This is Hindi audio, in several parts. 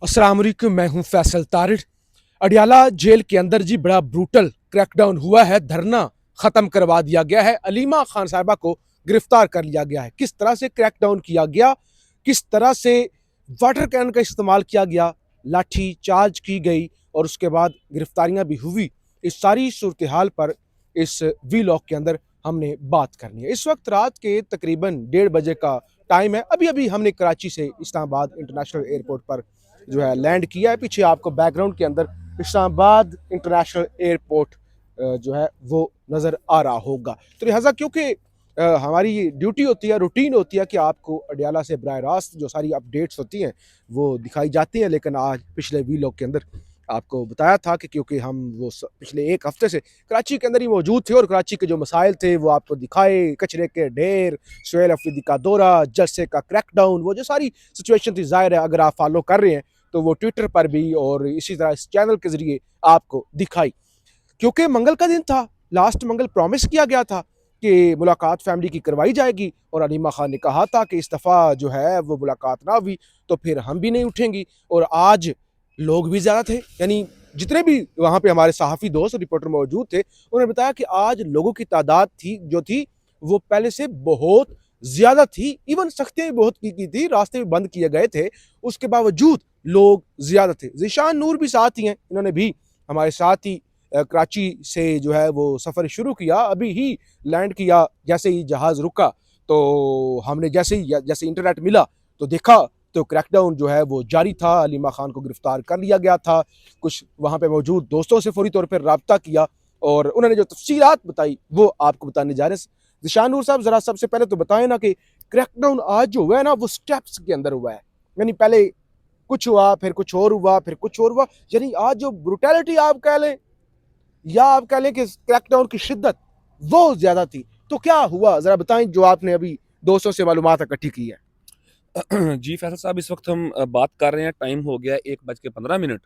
अस्सलाम वालेकुम, मैं हूं फैसल तारिड़। अडियाला जेल के अंदर जी बड़ा ब्रूटल क्रैकडाउन हुआ है। धरना खत्म करवा दिया गया है। अलीमा खान साहिबा को गिरफ्तार कर लिया गया है। किस तरह से क्रैकडाउन किया गया, किस तरह से वाटर कैन का इस्तेमाल किया गया, लाठी चार्ज की गई और उसके बाद गिरफ्तारियां भी हुई, इस सारी सूरत हाल पर इस वीलॉग के अंदर हमने बात करनी है। इस वक्त रात के तकरीबन 1:30 का टाइम है। अभी अभी हमने कराची से इस्लामाबाद इंटरनेशनल एयरपोर्ट पर जो है लैंड किया है। पीछे आपको बैकग्राउंड के अंदर इस्लामाबाद इंटरनेशनल एयरपोर्ट जो है वो नज़र आ रहा होगा। तो लिहाजा क्योंकि हमारी ड्यूटी होती है, रूटीन होती है कि आपको अडियाला से बराह रास्त जो सारी अपडेट्स होती हैं वो दिखाई जाती हैं, लेकिन आज पिछले वीलॉग के अंदर आपको बताया था कि क्योंकि हम वो पिछले एक हफ्ते से कराची के अंदर ही मौजूद थे और कराची के जो मसाइल थे वो आपको दिखाए, कचरे के ढेर, सुहेल अफरीदी का दौरा, जलसे का क्रैकडाउन, वो जो सारी सिचुएशन थी, ज़ाहिर है अगर आप फॉलो कर रहे हैं तो वो ट्विटर पर भी और इसी तरह इस चैनल के जरिए आपको दिखाई। क्योंकि मंगल का दिन था, लास्ट मंगल प्रॉमिस किया गया था कि मुलाकात फैमिली की करवाई जाएगी और अलीमा खान ने कहा था कि इस दफ़ा जो है वो मुलाकात ना हुई तो फिर हम भी नहीं उठेंगी। और आज लोग भी ज़्यादा थे, यानी जितने भी वहाँ पे हमारे सहाफ़ी दोस्त और रिपोर्टर मौजूद थे, उन्होंने बताया कि आज लोगों की तादाद थी वो पहले से बहुत ज़्यादा थी। इवन सख्तियाँ भी बहुत की थी, रास्ते भी बंद किए गए थे, उसके बावजूद लोग ज़्यादा थे। ज़ीशान नूर भी साथ ही हैं, इन्होंने भी हमारे साथ ही कराची से जो है वो सफ़र शुरू किया। अभी ही लैंड किया, जैसे ही जहाज़ रुका तो हमने जैसे इंटरनेट मिला तो देखा तो क्रैकडाउन जो है वो जारी था। अलीमा खान को गिरफ्तार कर लिया गया था। कुछ वहाँ पे मौजूद दोस्तों से फौरी तौर पर रब्ता किया और उन्होंने जो तफसीलात बताई वो आपको बताने जा रहे हैं। ज़ीशान नूर साहब, ज़रा सबसे पहले तो बताएं ना कि क्रैकडाउन आज जो हुआ है ना वो स्टेप्स के अंदर हुआ है, यानी पहले कुछ हुआ, फिर कुछ और हुआ, फिर कुछ और हुआ, यानी आज जो ब्रुटैलिटी आप कह लें या आप कह लें कि क्रैकडाउन की शिद्दत वो ज्यादा थी। तो क्या हुआ, जरा बताएं जो आपने अभी दोस्तों से मालूमात इकट्ठी की है। जी फैसल साहब, इस वक्त हम बात कर रहे हैं, टाइम हो गया 1:15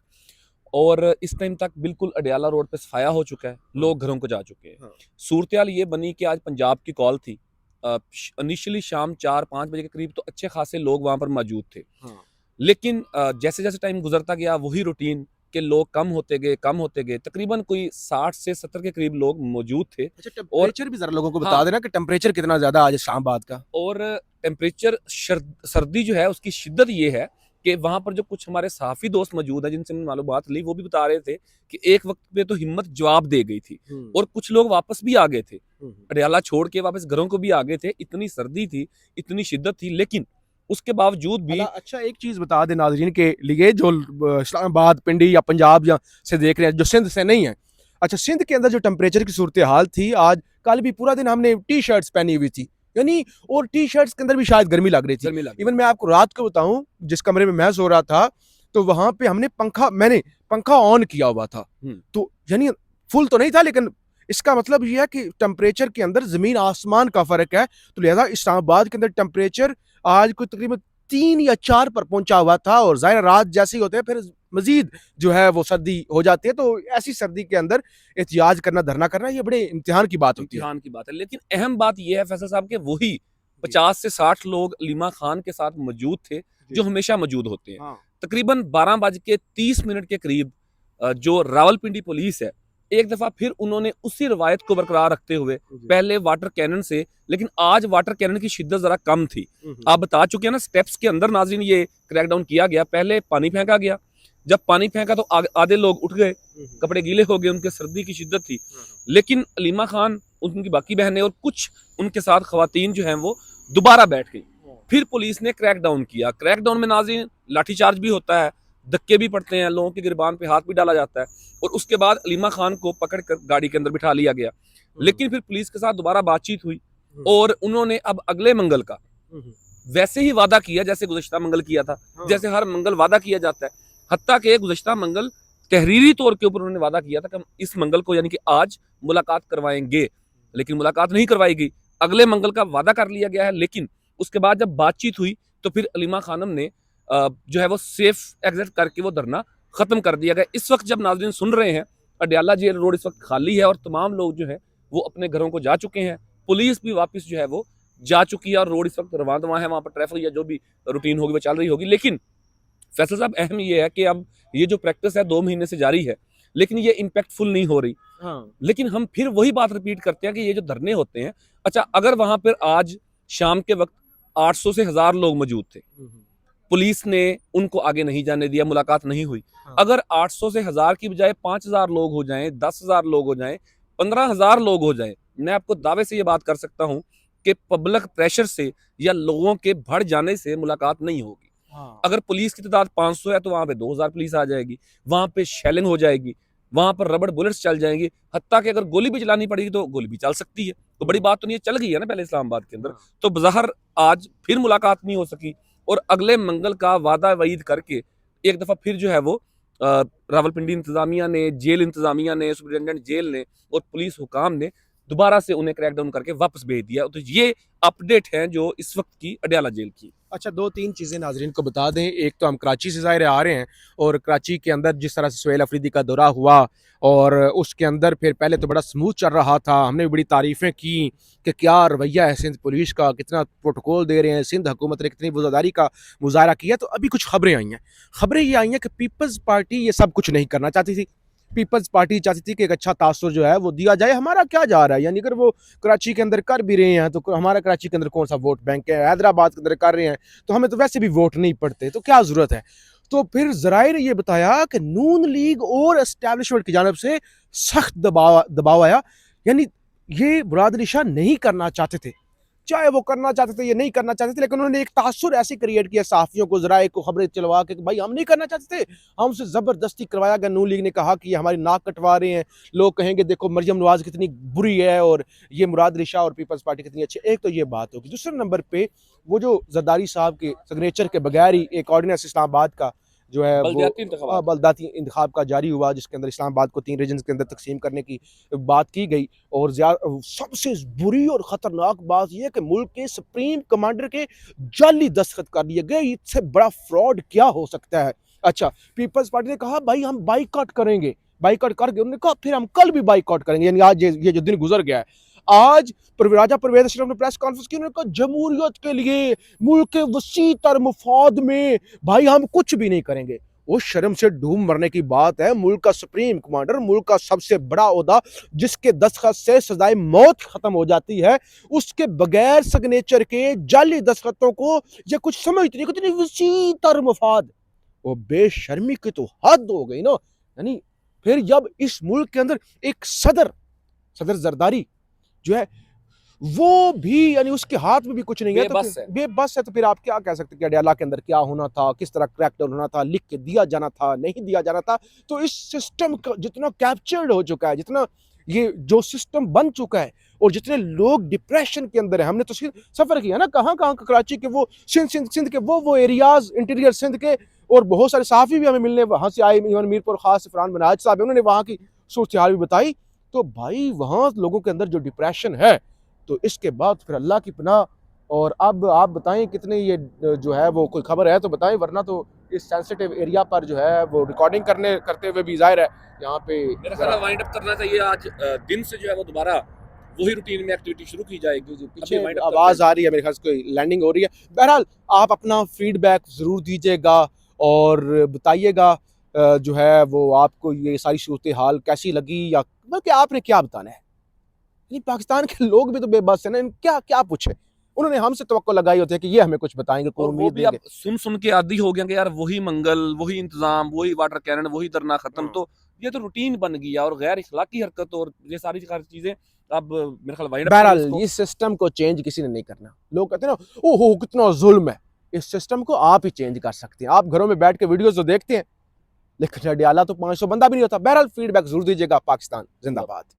और इस टाइम तक बिल्कुल अडियाला रोड पे सफाया हो चुका है, लोग घरों को जा चुके हैं। हाँ, सूरत हाल ये बनी कि आज पंजाब की कॉल थी। इनिशियली शाम 4-5 बजे के करीब तो अच्छे खासे लोग वहाँ पर मौजूद थे, हाँ। लेकिन जैसे जैसे टाइम गुजरता गया वही रूटीन के लोग कम होते गए तकरीबन कोई 60 से 70 के करीब लोग मौजूद थे। अच्छा, और टेम्परेचर भी जरा लोगों को हाँ, बता देना कि टेम्परेचर कितना ज्यादा आज इस्लामाबाद का। और टेम्परेचर सर्दी जो है उसकी शिद्दत ये है कि वहां पर जो कुछ हमारे सहाफ़ी दोस्त मौजूद हैं जिनसे मैंने मालूमात ली, वो भी बता रहे थे कि एक वक्त पे तो हिम्मत जवाब दे गई थी और कुछ लोग वापस भी आ गए थे, अडयाला छोड़ के वापस घरों को भी आ गए थे। इतनी सर्दी थी, इतनी शिद्दत थी, लेकिन उसके बावजूद भी अच्छा, एक चीज बता दे नाजरीन के लिए जो इस्लामाबाद, पिंडी या पंजाब या से देख रहे हैं, जो सिंध से नहीं है। अच्छा, सिंध के अंदर जो टेम्परेचर की सूरत हाल थी, आज कल भी पूरा दिन हमने टी शर्ट्स पहनी हुई थी, यानी और टी शर्ट्स के अंदर भी शायद गर्मी लग रही थी। गर्मी लग रही इवन मैं आपको रात को बताऊं, जिस कमरे में मैं सो रहा था तो वहां पे मैंने पंखा ऑन किया हुआ था। थी। तो यानी फुल तो नहीं था, लेकिन इसका मतलब यह है कि टेम्परेचर के अंदर जमीन आसमान का फर्क है। तो लिहाजा इस्लामाबाद के अंदर टेम्परेचर आज कोई तकरीबन 3 या 4 पर पहुंचा हुआ था और जाहिर रात जैसी होते हैं फिर मजीद जो है वो सर्दी हो जाती है। तो ऐसी सर्दी के अंदर एहतियाज करना, धरना करना, ये बड़े इम्तिहान की बात होती है। इम्तिहान की बात है, लेकिन अहम बात यह है फैसल साहब के वही 50 से 60 लोग अलीमा खान के साथ मौजूद थे जो हमेशा मौजूद होते हैं। हाँ। तकरीबन 12:30 के करीब जो रावलपिंडी पुलिस है, एक दफा फिर उन्होंने उसी रवायत को बरकरार रखते हुए पहले वाटर कैनन से, लेकिन आज वाटर कैनन की शिद्दत जरा कम थी। आप बता चुके हैं ना, स्टेप्स के अंदर नाजरीन ये क्रैकडाउन किया गया। पहले पानी फेंका गया, जब पानी फेंका तो आधे लोग उठ गए, कपड़े गीले हो गए, उनके सर्दी की शिद्दत थी। लेकिन अलीमा खान, उनकी बाकी बहनें और कुछ उनके साथ खवातीन जो हैं वो दोबारा बैठ गई। फिर पुलिस ने क्रैकडाउन किया। क्रैकडाउन में नाज़रीन लाठीचार्ज भी होता है, धक्के भी पड़ते हैं, लोगों की गिरबान पे हाथ भी डाला जाता है और उसके बाद अलीमा खान को पकड़ कर गाड़ी के अंदर बिठा लिया गया। लेकिन फिर पुलिस के साथ दोबारा बातचीत हुई और उन्होंने अब अगले मंगल का वैसे ही वादा किया जैसे गुज़श्ता मंगल किया था, जैसे हर मंगल वादा किया जाता है। हत्ता के गुज़श्ता मंगल तहरीरी तौर के ऊपर उन्होंने वादा किया था कि हम इस मंगल को यानी कि आज मुलाकात करवाएंगे, लेकिन मुलाकात नहीं करवाई गई। अगले मंगल का वादा कर लिया गया है, लेकिन उसके बाद जब बातचीत हुई तो फिर अलीमा खानम ने जो है वो सेफ एग्जिट करके वो धरना खत्म कर दिया गया। इस वक्त जब नाजरीन सुन रहे हैं, अडयाला जेल रोड इस वक्त खाली है और तमाम लोग जो है वो अपने घरों को जा चुके हैं। पुलिस भी वापस जो है वो जा चुकी है और रोड इस वक्त रवां दवा है, वहां पर ट्रैफिक या जो भी रूटीन होगी वो चल रही होगी। लेकिन फैसल साहब, अहम ये है कि अब ये जो प्रैक्टिस है 2 महीने से जारी है, लेकिन ये इम्पैक्टफुल नहीं हो रही। लेकिन हम फिर वही बात रिपीट करते हैं कि ये जो धरने होते हैं, अच्छा अगर वहां पर आज शाम के वक्त 800 से 1000 लोग मौजूद थे, पुलिस ने उनको आगे नहीं जाने दिया, मुलाकात नहीं हुई। अगर 800 से 1000 की बजाय 5000 लोग हो जाएं, 10,000 लोग हो जाएं, 15,000 लोग हो जाएं, मैं आपको दावे से ये बात कर सकता हूं कि पब्लिक प्रेशर से या लोगों के बढ़ जाने से मुलाकात नहीं होगी। अगर पुलिस की तादाद 500 है तो वहां पे 2000 पुलिस आ जाएगी, वहां पे शेलिंग हो जाएगी, वहां पर रबड़ बुलेट्स चल जाएंगी, हत्ता कि अगर गोली भी चलानी पड़ेगी तो गोली भी चल सकती है। तो बड़ी बात तो नहीं है, चल गई है ना पहले इस्लामाबाद के अंदर। तो बज़ाहिर आज फिर मुलाकात नहीं हो सकी और अगले मंगल का वादा वईद करके एक दफा फिर जो है वो रावलपिंडी इंतजामिया ने, जेल इंतजामिया ने, सुपरिटेंडेंट जेल ने और पुलिस हुकाम ने दोबारा से उन्हें क्रैकडाउन करके वापस भेज दिया। तो ये अपडेट है जो इस वक्त की अडयाला जेल की। अच्छा, 2-3 चीज़ें नाज़रीन को बता दें। एक तो हम कराची से ज़ाहिर आ रहे हैं और कराची के अंदर जिस तरह से सुहेल अफरीदी का दौरा हुआ और उसके अंदर फिर पहले तो बड़ा स्मूथ चल रहा था, हमने भी बड़ी तारीफ़ें की कि क्या रवैया है सिंध पुलिस का, कितना प्रोटोकॉल दे रहे हैं, सिंध हुकूमत ने कितनी वज़ादारी का मुज़ाहरा किया। तो अभी कुछ खबरें आई हैं। खबरें ये आई हैं कि पीपल्स पार्टी ये सब कुछ नहीं करना चाहती थी। पीपल्स पार्टी चाहती थी कि एक अच्छा तासुर जो है वो दिया जाए। हमारा क्या जा रहा है, यानी अगर वो कराची के अंदर कर भी रहे हैं तो हमारा कराची के अंदर कौन सा वोट बैंक है, हैदराबाद के अंदर कर रहे हैं तो हमें तो वैसे भी वोट नहीं पड़ते, तो क्या ज़रूरत है। तो फिर ज़राए ने ये बताया कि नून लीग और एस्टैब्लिशमेंट की जानब से सख्त दबाव आया, यानी ये मुराद अली शाह नहीं करना चाहते थे, चाहे वो करना चाहते थे या नहीं करना चाहते थे, लेकिन उन्होंने एक तासुर ऐसे क्रिएट किया सहाफ़ियों को, ज़राए को खबरें चलवा के भाई हम नहीं करना चाहते थे, हमसे ज़बरदस्ती करवाया गया। नून लीग ने कहा कि ये हमारी नाक कटवा रहे हैं, लोग कहेंगे देखो मरियम नवाज़ कितनी बुरी है और ये मुराद अली शाह और पीपल्स पार्टी कितनी अच्छी। एक तो ये बात होगी। दूसरे नंबर पर वो जो जरदारी साहब के सिग्नेचर के बगैर ही एक ऑर्डिनेंस इस्लामाबाद का जो है वो बलदाती इंतखाब का जारी हुआ, जिसके अंदर इस्लामाबाद को 3 रीजन के अंदर तकसीम करने की बात की गई। और सबसे बुरी और ख़तरनाक बात यह है कि मुल्क के सुप्रीम कमांडर के जाली दस्तखत कर दिए गए। इससे बड़ा फ्रॉड क्या हो सकता है। अच्छा, पीपल्स पार्टी ने कहा भाई हम बाइकआउट करेंगे, बाइकआउट करके उन्होंने कहा फिर हम कल भी बाइकआउट करेंगे, यानी आज ये जो दिन गुजर गया है। आज राजा परवेज अशरफ ने प्रेस कॉन्फ्रेंस की, उन्होंने कहा जमहूरियत के लिए मुल्क के वसी तर मुफाद में भाई हम कुछ भी नहीं करेंगे। वो शर्म से डूब मरने की बात है। मुल्क का सुप्रीम कमांडर, मुल्क का सबसे बड़ा ओहदा जिसके दस्तखत से सजाए मौत खत्म हो जाती है, उसके बगैर सिग्नेचर के जाली दस्तखतों को ये कुछ समझते नहीं, कितनी वसी तर मुफाद। वो बेशर्मी की तो हद हो गई ना। यानी फिर जब इस मुल्क के अंदर एक सदर जरदारी जो है वो भी, यानी उसके हाथ में भी कुछ नहीं है, बेबस है, तो फिर आप क्या कह सकते हैं कि अडयाला के अंदर क्या होना था, किस तरह क्रैकडाउन होना था, लिख के दिया जाना था, नहीं दिया जाना था। तो इस सिस्टम का जितना कैप्चर्ड हो चुका है, जितना ये जो सिस्टम बन चुका है और जितने लोग डिप्रेशन के अंदर है, हमने तो सफर किया ना कहाँ कराची के वो सिंध के वो एरियाज, इंटीरियर सिंध के, और बहुत सारे सहाफ़ी भी हमें मिलने वहाँ से आए, इवन मीरपुर खास फरहान बनाज साहब, उन्होंने वहाँ की सूरत हाल भी बताई। तो भाई वहाँ लोगों के अंदर जो डिप्रेशन है, तो इसके बाद फिर अल्लाह की पनाह। और अब आप बताएं कितने ये जो है वो कोई खबर है तो बताएं, वरना तो इस सेंसिटिव एरिया पर जो है वो रिकॉर्डिंग करते हुए भी जाहिर है यहाँ पे मेरा ख्याल वाइंड अप करना चाहिए। आज दिन से जो है वो दोबारा वही रूटीन में एक्टिविटी शुरू की जाएगी। पीछे आवाज़ आ रही है, मेरे ख्याल से कोई लैंडिंग हो रही है। बहरहाल आप अपना फीडबैक ज़रूर दीजिएगा और बताइएगा जो है वो आपको ये सारी सूरत हाल कैसी लगी, या बल्कि आपने क्या बताना है। पाकिस्तान के लोग भी तो बेबस है ना, क्या क्या पूछे। उन्होंने हमसे तवक्को लगाई होती है कि ये हमें कुछ बताएंगे, कोई उम्मीद देंगे। सुन के आदी हो गया कि यार वही मंगल, वही इंतजाम, वही वाटर कैनन, वही धरना खत्म। तो ये तो रूटीन बन गया और गैर इखलाकी हरकत और ये सारी चीजें अब मेरे ख्याल वाइंड अप। बहरहाल इस सिस्टम को चेंज किसी ने नहीं करना। लोग कहते हैं ना ओहो कितना जुल्म है, इस सिस्टम को आप ही चेंज कर सकते हैं। आप घरों में बैठ के वीडियोस तो देखते हैं, लेकिन अडयाला तो 500 बंदा भी नहीं होता। बहरहाल फीडबैक जरूर दीजिएगा। पाकिस्तान जिंदाबाद।